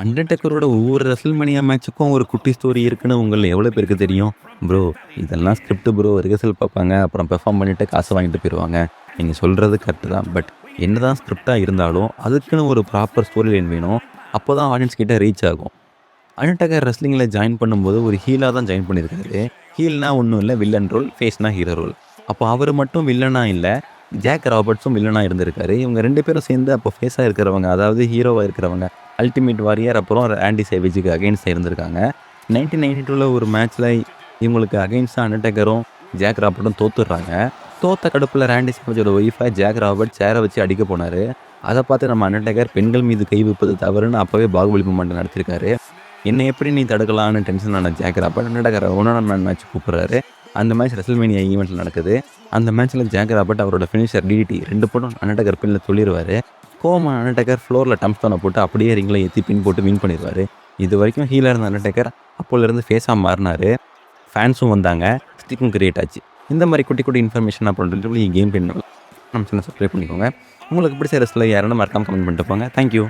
அண்டர்டேக்கரோட ஒவ்வொரு ரெசல்மேனியா மேட்ச்சுக்கும் ஒரு குட்டி ஸ்டோரி இருக்குன்னு உங்கள எவ்வளோ பேருக்கு தெரியும்? ப்ரோ இதெல்லாம் ஸ்கிரிப்ட் ப்ரோ. ரிஹர்சல் பார்ப்பாங்க. அப்புறம் பெர்ஃபார்ம் பண்ணிட்டு காசு வாங்கிட்டு போயிருவாங்க. நீங்க சொல்றது கரெக்ட்டு தான். பட் என்னதான் ஸ்கிரிப்ட்டா இருந்தாலும், அதுக்குன்னு ஒரு ப்ராப்பர் ஸ்டோரி லைன் வேணும். அப்போதான் ஆடியன்ஸ் கிட்ட ரீச் ஆகும். அண்டர்டேக்கர் ரெஸ்லிங்கில ஜாயின் பண்ணும்போது ஒரு ஹீலா தான் ஜாயின் பண்ணியிருக்காரு. ஹீல்னா ஒண்ணும் இல்ல வில்லன் ரோல், ஃபேஸ்னா ஹீரோ ரோல். அப்போ அவரு மட்டும் வில்லனா இல்ல. ஜாக் ராபர்ட்ஸும் வில்லனா இருந்திருக்காரு. இவங்க 2 பேரும் சேர்ந்து அப்போ ஃபேஸா இருக்கிறவங்க, அதாவது ஹீரோவா இருக்கிறவங்க, அல்டிமேட் வாரியர் அப்புறம் ஆண்டி சேவேஜுக்கு அகைன்ஸ்டா இருந்திருக்காங்க. 1992ல ஒரு மேட்ச்ல இவங்களுக்கு அகைன்ஸ்டா அண்டர்டேக்கரும், ஜாக் ராபர்ட்டும் தோத்துடுறாங்க. தோத்த கடுப்புல ராண்டி சேவேஜோட ஒய்ஃப ஜாக் ராபர்ட் சேர வச்சு அடிக்க போனாரு. அத பார்த்து நம்ம அண்டர்டேக்கர் பெண்கள் மீது கை வைப்பது தவறுன்னு அப்பவே பாகுபலி மூமெண்ட் நடத்தியிருக்காரு. என்ன எப்படி நீ தடுக்கலான்னு டென்ஷன் ஆன ஜாக் ராபர்ட் அண்டர்டேக்கரை ஒன் ஆன் ஒன் மேட்ச் கூப்பிடுறாரு. அந்த மேட்ச் ரெசல்மேனியா ஈவெண்ட்ல நடக்குது. அந்த மேட்ச்ல ஜாக் ராபர்ட் அவரோட ஃபினிஷர் டிடிடி 2 போட்டும் அண்டர்டேக்கர் பின்ல சொல்லிருவாரு. கோவமான அண்டர்டேக்கர் ஃப்ளோர்ல டம்ப்ஸ்டோனை போட்டு அப்படியே ரிங்ல ஏத்தி பின் போட்டு வின் பண்ணிருவாரு. இதுவரைக்கும் ஹீலா இருந்த அண்டர்டேக்கர் அப்போலேருந்து ஃபேஸா மாறினாரு. ஃபேன்ஸும் வந்தாங்க. ஸ்டிக்கும் கிரியேட் ஆச்சு. இந்த மாதிரி குட்டி குட்டி இன்ஃபர்மேஷன் அப்புறம் கேம் பின் நம்ம சேனல் சப்ஸ்கிரைப் பண்ணிக்கோங்க. உங்களுக்கு பிடிச்ச ரெஸ்லர் யாருன்னு மறக்காம கமெண்ட் பண்ணிட்டு போங்க. தேங்க்யூ.